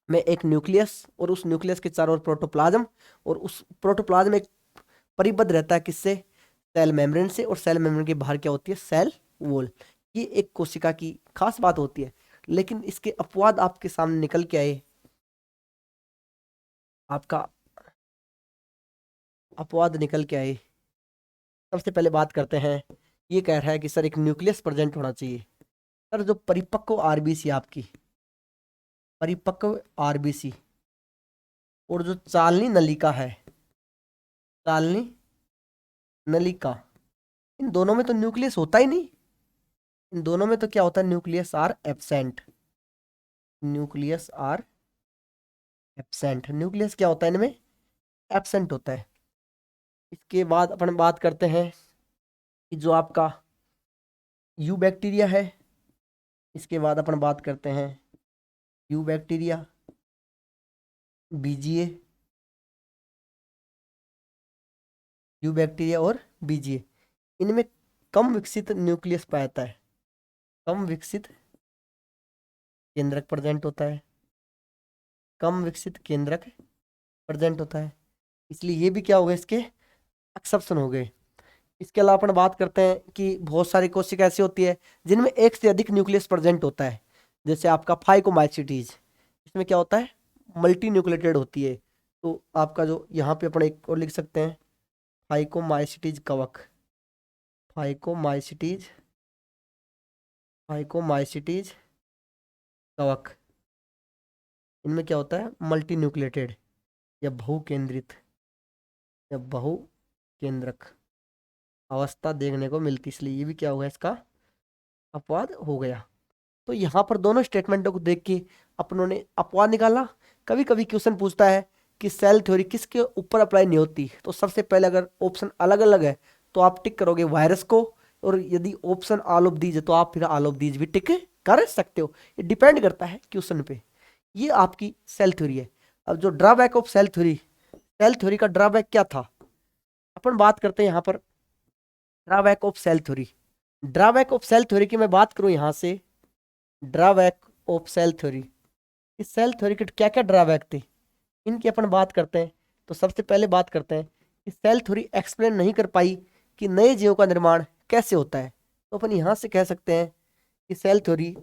में एक न्यूक्लियस और उस न्यूक्लियस के चारों ओर प्रोटोप्लाज्म, और उस प्रोटोप्लाज्म एक परिबद्ध रहता है किससे? सेल मेम्ब्रेन से। और सेल मेम्ब्रेन के बाहर क्या होती है? Cell wall. ये एक कोशिका की खास बात होती है। लेकिन इसके अपवाद आपके सामने निकल के आए। आपका अपवाद निकल के आए। सबसे पहले बात करते हैं। ये कह रहा है कि सर एक न्यूक्लियस प्रेजेंट होना चाहिए। सर जो परिपक्व आरबीसी आपकी, परिपक्व आरबीसी और जो चालनी नलिका है, चालनी नलिका, इन दोनों में तो न्यूक्लियस होता ही नहीं। इन दोनों में तो क्या होता है? Nucleus are absent. Nucleus are absent. Nucleus क्या होता है? इनमें एब्सेंट होता है। इसके बाद अपन बात करते हैं कि जो आपका यू बैक्टीरिया है। इसके बाद अपन बात करते हैं eubacteria, BGA, eubacteria और बीजीए। इनमें कम विकसित न्यूक्लियस पाया जाता है। कम विकसित केंद्रक प्रेजेंट होता है। कम विकसित केंद्रक प्रेजेंट होता है। इसलिए ये भी क्या हो गए? इसके एक्सेप्शन हो गए। इसके अलावा अपन बात करते हैं कि बहुत सारी कोशिका ऐसी होती है जिनमें एक से अधिक न्यूक्लियस प्रेजेंट होता है। जैसे आपका फाइकोमाइसीटीज, इसमें क्या होता है? मल्टी न्यूक्लिएटेड होती है। तो आपका जो यहाँ पे अपन एक और लिख सकते हैं, फाइकोमाइसीटीज कवक। फाइकोमाइसीटीज, फाइकोमाइसीटीज कवक, इनमें क्या होता है? मल्टी न्यूक्लिएटेड या बहुकेंद्रित या बहुकेंद्रक अवस्था देखने को मिलती। इसलिए ये भी क्या होगा? इसका अपवाद हो गया। तो यहाँ पर दोनों स्टेटमेंटों को देख के अपनों ने अपवाद निकाला। कभी कभी क्वेश्चन पूछता है कि सेल थ्योरी किसके ऊपर अप्लाई नहीं होती। तो सबसे पहले अगर ऑप्शन अलग अलग है तो आप टिक करोगे वायरस को, और यदि ऑप्शन ऑल ऑफ दीज है तो आप फिर ऑल ऑफ दीज भी टिक कर सकते हो। ये डिपेंड करता है क्वेश्चन पे। ये आपकी सेल थ्योरी है। अब जो drawback of cell theory, cell theory का ड्रॉबैक क्या था? अपन बात करते हैं यहाँ पर drawback of cell theory. Drawback of cell theory की मैं बात करूं यहाँ से, ड्रॉबैक ऑफ सेल थ्योरी, इस सेल थ्योरी के क्या क्या ड्रॉबैक थे इनकी अपन बात करते हैं। तो सबसे पहले बात करते हैं कि सेल थ्योरी एक्सप्लेन नहीं कर पाई कि नए जीवों का निर्माण कैसे होता है। तो अपन यहां से कह सकते हैं कि सेल थ्योरी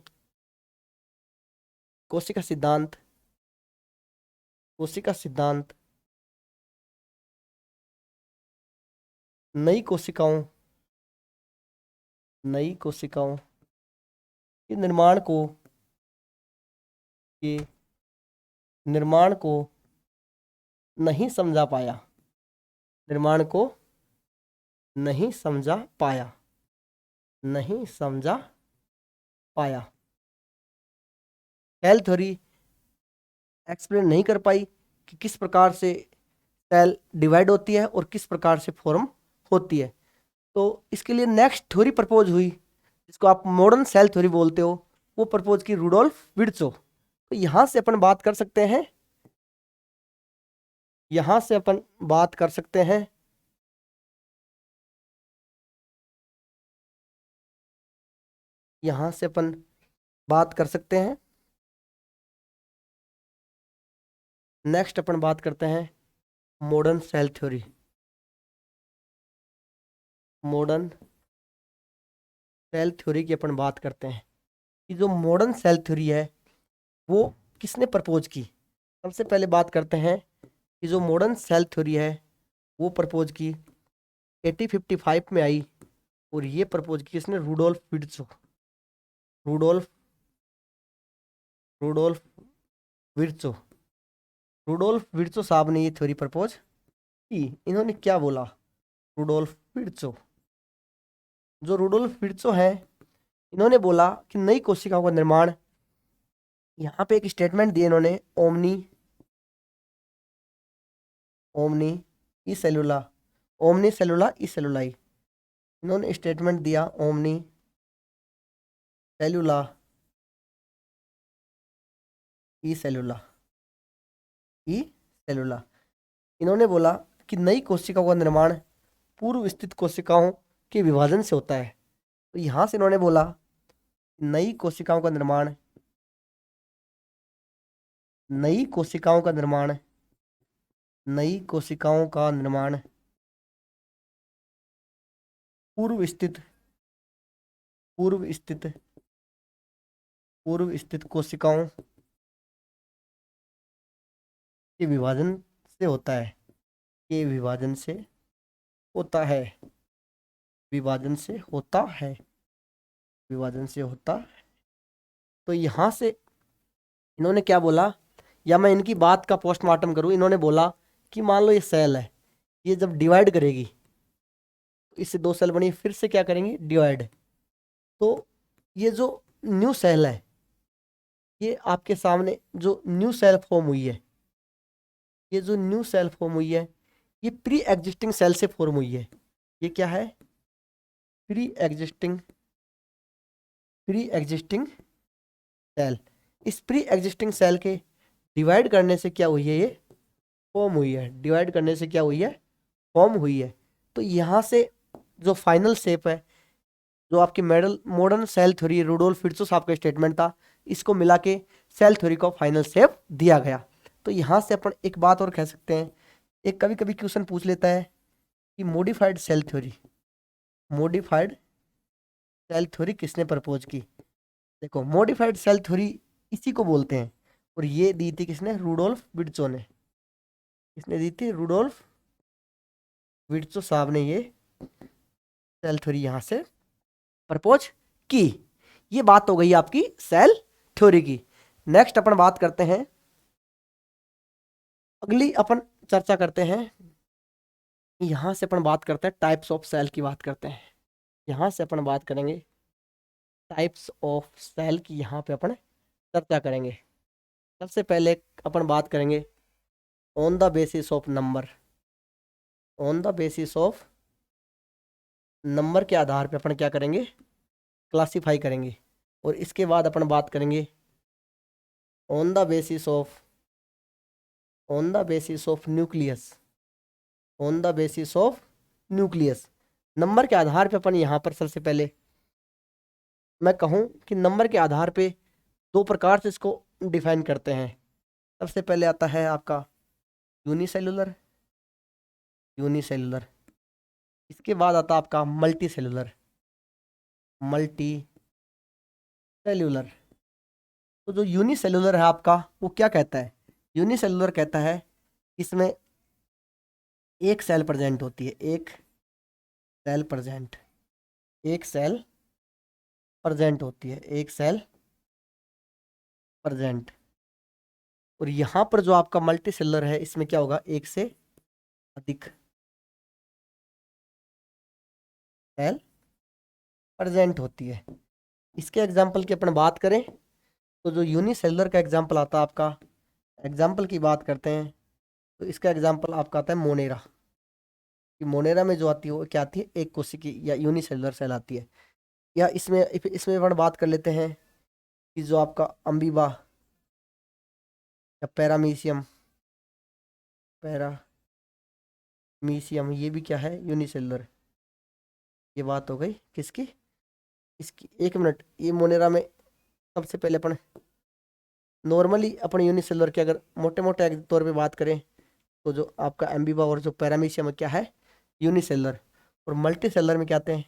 कोशिका सिद्धांत, कोशिका सिद्धांत नई कोशिकाओं, नई कोशिकाओं के के निर्माण को नहीं समझा पाया, निर्माण को नहीं समझा पाया, नहीं समझा पाया। सेल थ्योरी एक्सप्लेन नहीं कर पाई कि किस प्रकार से सेल डिवाइड होती है और किस प्रकार से फॉर्म होती है। तो इसके लिए नेक्स्ट थ्योरी प्रपोज हुई जिसको आप मॉडर्न सेल थ्योरी बोलते हो, वो प्रपोज की रुडोल्फ विर्ट्जो। तो यहां से अपन बात कर सकते हैं, यहां से अपन बात कर सकते हैं यहां से अपन बात कर सकते हैं नेक्स्ट अपन बात करते हैं modern cell theory, modern cell theory की अपन बात करते हैं कि जो मॉडर्न सेल थ्योरी है वो किसने प्रपोज की। सबसे पहले बात करते हैं कि जो मॉडर्न सेल थ्योरी है वो प्रपोज की 1855 में आई, और ये प्रपोज की किसने, रूडोल्फ विर्ट्जो, रूडोल्फ रूडोल्फ विर्ट्जो, रूडोल्फ विर्ट्जो साहब ने ये थ्योरी प्रपोज की। इन्होंने क्या बोला, रूडोल्फ विर्ट्जो, जो रूडोल्फ विर्ट्जो है, इन्होंने बोला कि नई कोशिकाओं का निर्माण, यहाँ पे एक स्टेटमेंट दिए इन्होंने, ओमनी ओमनी ई सेलुला, ओमनी सेलुला ई सेलुलाई, इन्होंने स्टेटमेंट दिया ओमनी सेलुला ई सेलुला ई सेलुला। इन्होंने बोला कि नई कोशिकाओं का निर्माण पूर्व स्थित कोशिकाओं के विभाजन से होता है। तो यहां से इन्होंने बोला नई कोशिकाओं का निर्माण, नई कोशिकाओं का निर्माण, नई कोशिकाओं का निर्माण पूर्व स्थित पूर्व स्थित पूर्व स्थित कोशिकाओं के विभाजन से होता है, के विभाजन से होता है, विभाजन से होता है, विभाजन से होता है। तो यहां से इन्होंने क्या बोला, या मैं इनकी बात का पोस्टमार्टम करूं, इन्होंने बोला कि मान लो ये सेल है, ये जब डिवाइड करेगी, इससे दो सेल बनी, फिर से क्या करेंगे, डिवाइड, तो ये जो न्यू सेल है, ये आपके सामने जो न्यू सेल फॉर्म हुई है, ये जो न्यू सेल फॉर्म हुई है, ये प्री एग्जिस्टिंग सेल से फॉर्म हुई है। ये क्या है, प्री एग्जिस्टिंग सेल। इस प्री एग्जिस्टिंग सेल के डिवाइड करने से क्या हुई है, ये फॉर्म हुई है, डिवाइड करने से क्या हुई है, फॉर्म हुई है। तो यहाँ से जो फाइनल शेप है, जो आपकी मॉडर्न सेल थ्योरी, रूडोल्फ विर्ट्जो साहब का स्टेटमेंट था, इसको मिला के सेल थ्योरी को फाइनल शेप दिया गया। तो यहाँ से अपन एक बात और कह सकते हैं, एक कभी कभी क्वेश्चन पूछ लेता है कि modified cell theory, modified cell theory किसने प्रपोज की। देखो मॉडिफाइड सेल थ्योरी इसी को बोलते हैं, और ये दी थी किसने, रूडोल्फ विर्ट्जो ने, किसने दी थी, रूडोल्फ विर्ट्जो साहब ने ये सेल थ्योरी यहाँ से प्रपोज की। ये बात हो गई आपकी सेल थ्योरी की। नेक्स्ट अपन बात करते हैं, अगली अपन चर्चा करते हैं, यहां से अपन बात करते हैं टाइप्स ऑफ सेल की बात करते हैं। यहां से अपन बात करेंगे टाइप्स ऑफ सेल की, यहां पे अपन चर्चा करेंगे। सबसे पहले अपन बात करेंगे on the basis of number, on the basis of number के आधार पे अपन क्या करेंगे, क्लासिफाई करेंगे। और इसके बाद अपन बात करेंगे on the basis of, on the basis of nucleus, on the basis of nucleus. Number के आधार पे अपन यहाँ पर सबसे पहले मैं कहूँ कि नंबर के आधार पे दो प्रकार से इसको डिफाइन करते हैं। सबसे पहले आता है आपका यूनिसेलुलर, यूनिसेलुलर। इसके बाद आता है आपका मल्टी सेलुलर, मल्टी सेलुलर। तो जो यूनिसेलुलर है आपका, वो क्या कहता है, यूनिसेलुलर कहता है इसमें एक सेल प्रेजेंट होती है, एक सेल प्रेजेंट, एक सेल प्रेजेंट होती है, एक सेल प्रेजेंट। और यहां पर जो आपका मल्टी सेलुलर है, इसमें क्या होगा, एक से अधिक सेल प्रेजेंट होती है। इसके एग्जाम्पल की अपन बात करें तो जो यूनिसेलुलर का एग्जाम्पल आता है आपका, एग्जाम्पल की बात करते हैं तो इसका एग्जाम्पल आपका आता है मोनेरा। कि मोनेरा में जो आती है वो क्या आती है, एक कोशिकी या यूनिसेलुलर सेल आती है। या इसमें इसमें अपन बात कर लेते हैं कि जो आपका अम्बीबा या पैरामीशियम, पैरामीशियम, ये भी क्या है, यूनिसेलुलर। ये बात हो गई किसकी, इसकी। एक मिनट, ये मोनेरा में सबसे पहले अपन नॉर्मली अपन यूनिसेलुलर के अगर मोटे मोटे तौर पे बात करें तो जो आपका एम्बीबा और जो पैरामीशियम है क्या है, यूनिसेलर। और मल्टी सेलर में क्या आते हैं,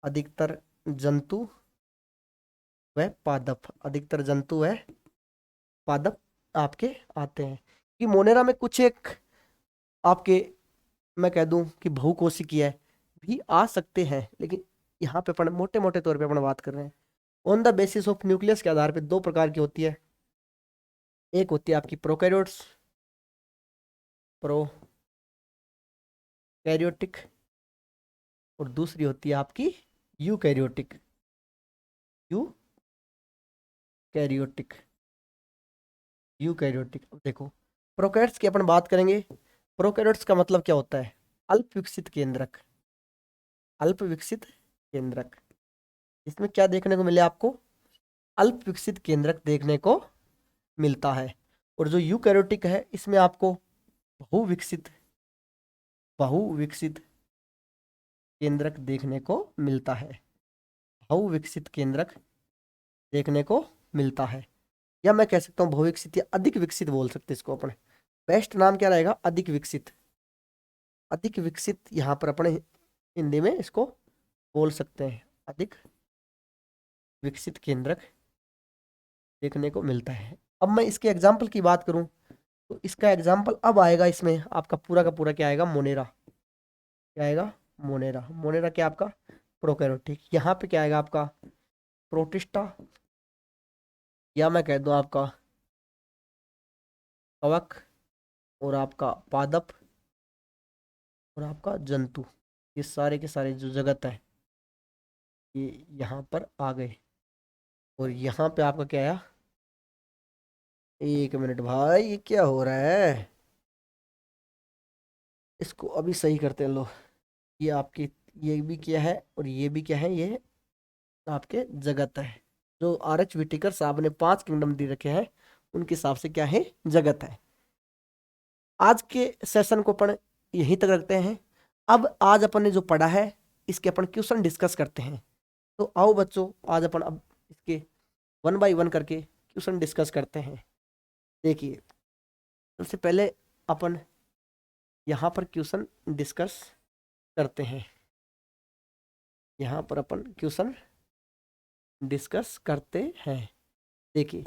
अधिकतर जंतु व पादप, अधिकतर जंतु व पादप आपके आते हैं। कि मोनेरा में कुछ एक आपके, मैं कह दूं कि बहुकोशिकीय भी आ सकते हैं, लेकिन यहाँ पे अपन मोटे मोटे तौर पे अपन बात कर रहे हैं। On the basis of nucleus के आधार पे दो प्रकार की होती है, एक होती है आपकी प्रोकैरियोट्स, प्रोकैरियोटिक, और दूसरी होती है आपकी यूकैरियोटिक, यूकैरियोटिक, यूकैरियोटिक। अब देखो प्रोकैरियोट्स की अपन बात करेंगे। प्रोकैरियोट्स का मतलब क्या होता है, अल्प विकसित केंद्रक, अल्प विकसित केंद्रक। इसमें क्या देखने को मिले आपको, अल्प विकसित केंद्रक देखने को मिलता है। और जो यूकैरियोटिक है इसमें आपको बहुविकसित बहुविकसित केंद्रक देखने को मिलता है, बहुविकसित केंद्रक देखने को मिलता है। या मैं कह सकता हूँ बहुविकसित या अधिक विकसित बोल सकते हैं इसको अपने। बेस्ट नाम क्या रहेगा, अधिक विकसित, अधिक विकसित यहाँ पर अपने हिंदी में इसको बोल सकते हैं, अधिक विकसित केंद्रक देखने को मिलता है। अब मैं इसके एग्जाम्पल की बात करूं तो इसका एग्जाम्पल अब आएगा, इसमें आपका पूरा का पूरा क्या आएगा, मोनेरा। क्या आएगा, मोनेरा। मोनेरा क्या आपका प्रोकैरियोटिक। यहाँ पे क्या आएगा आपका प्रोटिस्टा, या मैं कह दूं आपका कवक, और आपका पादप, और आपका जंतु। ये सारे के सारे जो जगत है ये यहाँ पर आ गए। और यहाँ पे आपका क्या आया, एक मिनट भाई ये क्या हो रहा है, इसको अभी सही करते हैं लो। ये आपकी, ये भी क्या है और ये भी क्या है, ये आपके जगत है। जो RH विटिकर साहब ने 5 किंगडम दे रखे हैं उनके हिसाब से क्या है, जगत है। आज के सेशन को अपन यहीं तक रखते हैं। अब आज अपन ने जो पढ़ा है इसके अपन क्वेश्चन डिस्कस करते हैं। तो आओ बच्चों आज अपन अब इसके 1 बाय 1 करके क्वेश्चन डिस्कस करते हैं। देखिए सबसे पहले अपन यहाँ पर क्वेश्चन डिस्कस करते हैं, यहाँ पर अपन क्वेश्चन डिस्कस करते हैं। देखिए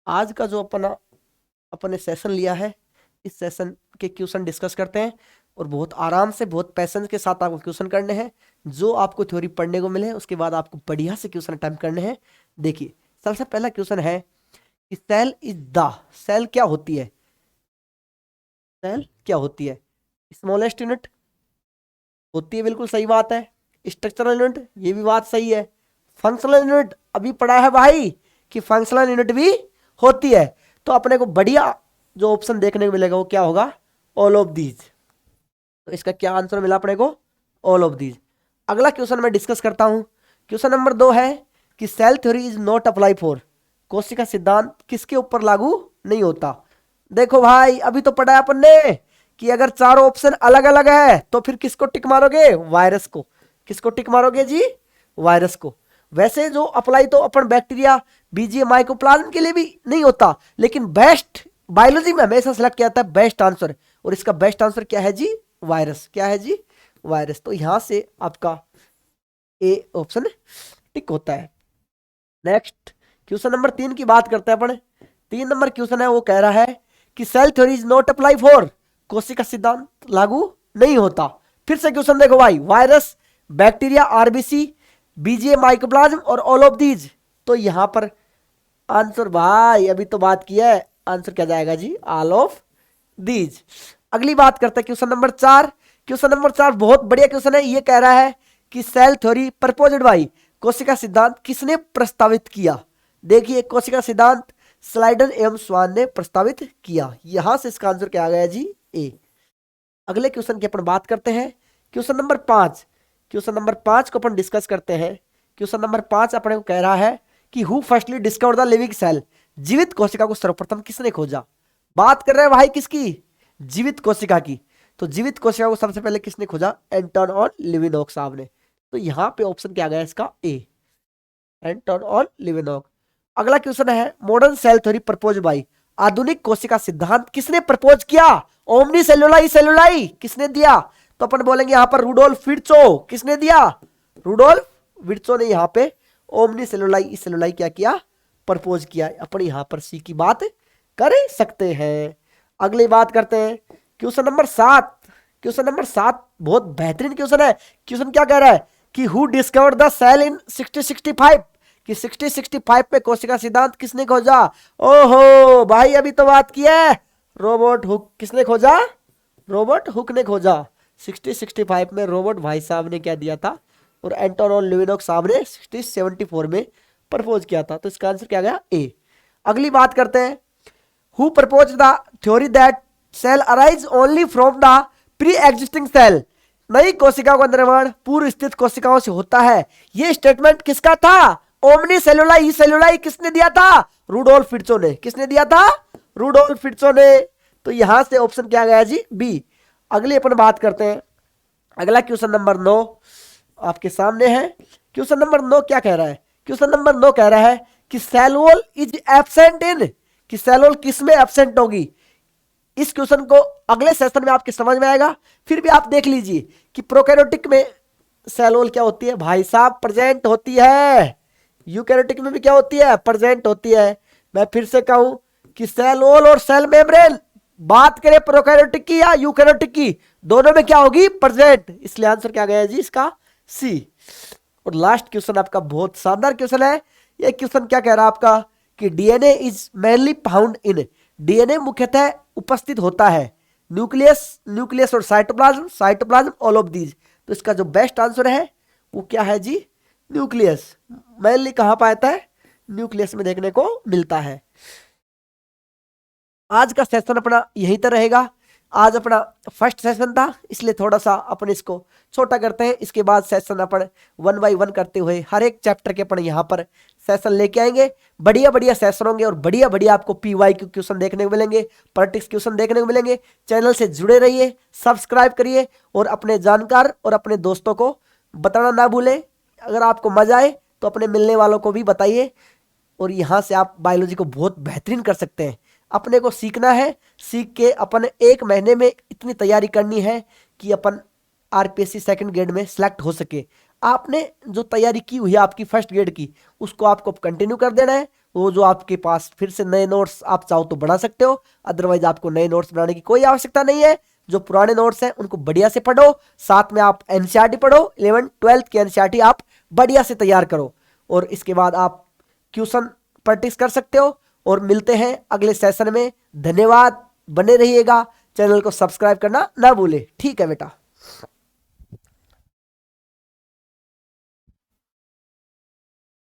आज का जो अपने सेशन लिया है, इस सेशन के क्वेश्चन डिस्कस करते हैं। और बहुत आराम से, बहुत पैसेंस के साथ आपको क्वेश्चन करने हैं। जो आपको थ्योरी पढ़ने को मिले उसके बाद आपको बढ़िया से क्वेश्चन अटेम्प्ट करने हैं। देखिए सबसे पहला क्वेश्चन है कि सेल इज द, सेल क्या होती है, सेल क्या होती है, स्मॉलेस्ट यूनिट होती है, बिल्कुल सही बात है। स्ट्रक्चरल यूनिट, ये भी बात सही है। फंक्शनल यूनिट अभी पढ़ा है भाई कि फंक्शनल यूनिट भी होती है। तो अपने को बढ़िया जो ऑप्शन देखने को मिलेगा वो क्या होगा, ऑल ऑफ दीज। तो इसका क्या आंसर मिला अपने को, ऑल ऑफ दीज। अगला क्वेश्चन मैं डिस्कस करता हूं। क्वेश्चन नंबर 2 है कि cell theory is not apply for, कोशिका सिद्धांत किसके ऊपर लागू नहीं होता। देखो भाई अभी तो पढ़ा है अपन ने कि अगर चारों ऑप्शन अलग अलग है तो फिर किसको टिक मारोगे, वायरस को। किसको टिक मारोगे जी, वायरस को। वैसे जो अप्लाई तो अपन बैक्टीरिया, बीजीए, माइकोप्लाज्म के लिए भी नहीं होता, लेकिन बेस्ट बायोलॉजी में हमेशा सेलेक्ट किया जाता है बेस्ट आंसर। और इसका बेस्ट आंसर क्या है जी, वायरस। क्या है जी, वायरस। तो यहां से आपका ए ऑप्शन टिक होता है। नेक्स्ट क्वेश्चन नंबर 3 की बात करते हैं अपन। 3 नंबर क्वेश्चन है वो कह रहा है कि cell theory is not apply for, कोशिका सिद्धांत लागू नहीं होता। फिर से क्वेश्चन देखो भाई, virus, bacteria, RBC, BGA, mycoplasma और ऑल ऑफ दीज। तो यहां पर आंसर भाई अभी तो बात किया है, आंसर क्या जाएगा जी, ऑल ऑफ दीज। अगली बात करते हैं क्वेश्चन नंबर 4। क्वेश्चन नंबर 4 बहुत बढ़िया क्वेश्चन है। ये कह रहा है कि सेल थ्योरी प्रपोज्ड बाय, कोशिका सिद्धांत किसने प्रस्तावित किया। देखिए कोशिका सिद्धांत स्लाइडन एवं स्वान ने प्रस्तावित किया। यहां से इसका आंसर क्या आ गया जी, ए। अगले क्वेश्चन की अपन बात करते हैं। क्वेश्चन नंबर 5, क्वेश्चन नंबर 5 को अपन डिस्कस करते हैं। क्वेश्चन नंबर 5 अपने को कह रहा है कि who firstly discover the living cell, जीवित कोशिका को सर्वप्रथम किसने खोजा। बात कर रहे हैं भाई किसकी, जीवित कोशिका की। तो जीवित कोशिका को सबसे पहले किसने खोजा, एंटन और लिविनोक साहब ने। तो यहां पे ऑप्शन क्या गया इसका, ए, एंटन और लिविनोक। अगला क्वेश्चन है modern cell theory propose by, आधुनिक कोशिका सिद्धांत किसने प्रपोज किया? ओमनी सेलुलाई सेलुलाई किसने दिया? तो अपन बोलेंगे यहां पर रुडोल्फ विर्चो। किसने दिया? रुडोल्फ विर्चो ने यहां पे ओमनी सेलुलाई सेलुलाई क्या किया? प्रपोज किया। अपन यहां पर सी की बात कर सकते हैं। अगली बात करते हैं क्वेश्चन नंबर 7। क्वेश्चन नंबर 7 बहुत बेहतरीन क्वेश्चन है। क्वेश्चन क्या कह रहा है कि हु डिस्कवर्ड द सेल इन 6065 कि 6065 में कोशिका सिद्धांत किसने खोजा? ओहो भाई अभी तो बात की है, रॉबर्ट हुक। किसने खोजा? रॉबर्ट हुक ने खोजा। 6065 में रॉबर्ट भाई साहब ने क्या दिया था और एंटोन लिविनोक साहब ने 6074 में प्रपोज किया था। तो इसका आंसर क्या गया? ए। अगली बात करते हैं who propose the theory that cell arise only from the pre existing cell नई कोशिकाओं का निर्माण पूर्व स्थित कोशिकाओं से होता है। यह स्टेटमेंट किसका था? ओमनी सेलुलाई सेलुलाई किसने दिया था? रुडोल्फ विर्चो ने। किसने दिया था? रुडोल्फ विर्चो ने। तो यहां से ऑप्शन क्या गया जी? बी। अगली अपन बात करते हैं अगला क्वेश्चन नंबर 9 आपके सामने है। क्वेश्चन नंबर 9 क्या कह रहा है? क्वेश्चन नंबर 9 कह रहा है कि cell wall is absent in कि सेल वॉल किस में एब्सेंट होगी? इस क्वेश्चन को अगले सेशन में आपके समझ में आएगा। फिर भी आप देख लीजिए कि प्रोकैरियोटिक में सेल वॉल क्या होती है भाई साहब? प्रेजेंट होती है। यूकैरियोटिक में भी क्या होती है? प्रेजेंट होती है। मैं फिर से कहूं कि सेल वॉल और सेल मेम्ब्रेन, बात करें प्रोकैरियोटिक की या यूकैरियोटिक की, दोनों में क्या होगी? प्रेजेंट। इसलिए आंसर क्या गया जी इसका? सी। और लास्ट क्वेश्चन आपका बहुत शानदार क्वेश्चन है। यह क्वेश्चन क्या कह रहा है आपका कि DNA is mainly found in DNA मुख्यतः उपस्थित होता है न्यूक्लियस न्यूक्लियस और cytoplasm cytoplasm all of these. तो इसका जो बेस्ट आंसर है वो क्या है जी? न्यूक्लियस। मेनली कहां पाता है? न्यूक्लियस में देखने को मिलता है। आज का सेशन अपना यहीं तक रहेगा। आज अपना फर्स्ट सेशन था इसलिए थोड़ा सा अपन इसको छोटा करते हैं। इसके बाद सेशन अपन 1 बाय 1 करते हुए हर एक चैप्टर के अपन यहाँ पर सेशन लेके आएंगे। बढ़िया बढ़िया सेशन होंगे और बढ़िया बढ़िया आपको PYQ क्वेश्चन देखने को मिलेंगे, पॉलिटिक्स क्वेश्चन देखने को मिलेंगे। चैनल से जुड़े रहिए, सब्सक्राइब करिए और अपने जानकार और अपने दोस्तों को बताना ना भूलें। अगर आपको मजा आए तो अपने मिलने वालों को भी बताइए। और यहाँ से आप बायोलॉजी को बहुत बेहतरीन कर सकते हैं। अपने को सीखना है, सीख के अपन 1 महीने में इतनी तैयारी करनी है कि अपन RPSC सेकंड ग्रेड में सिलेक्ट हो सके। आपने जो तैयारी की हुई है आपकी फर्स्ट ग्रेड की, उसको आपको कंटिन्यू कर देना है। वो जो आपके पास फिर से नए नोट्स आप चाहो तो बढ़ा सकते हो, अदरवाइज आपको नए नोट्स बनाने की कोई आवश्यकता नहीं है। जो पुराने नोट्स हैं उनको बढ़िया से पढ़ो, साथ में आप NCERT पढ़ो। 11th 12th की NCERT आप बढ़िया से तैयार करो और इसके बाद आप क्वेश्चन प्रैक्टिस कर सकते हो। और मिलते हैं अगले सेशन में। धन्यवाद, बने रहिएगा। चैनल को सब्सक्राइब करना ना भूले। ठीक है बेटा।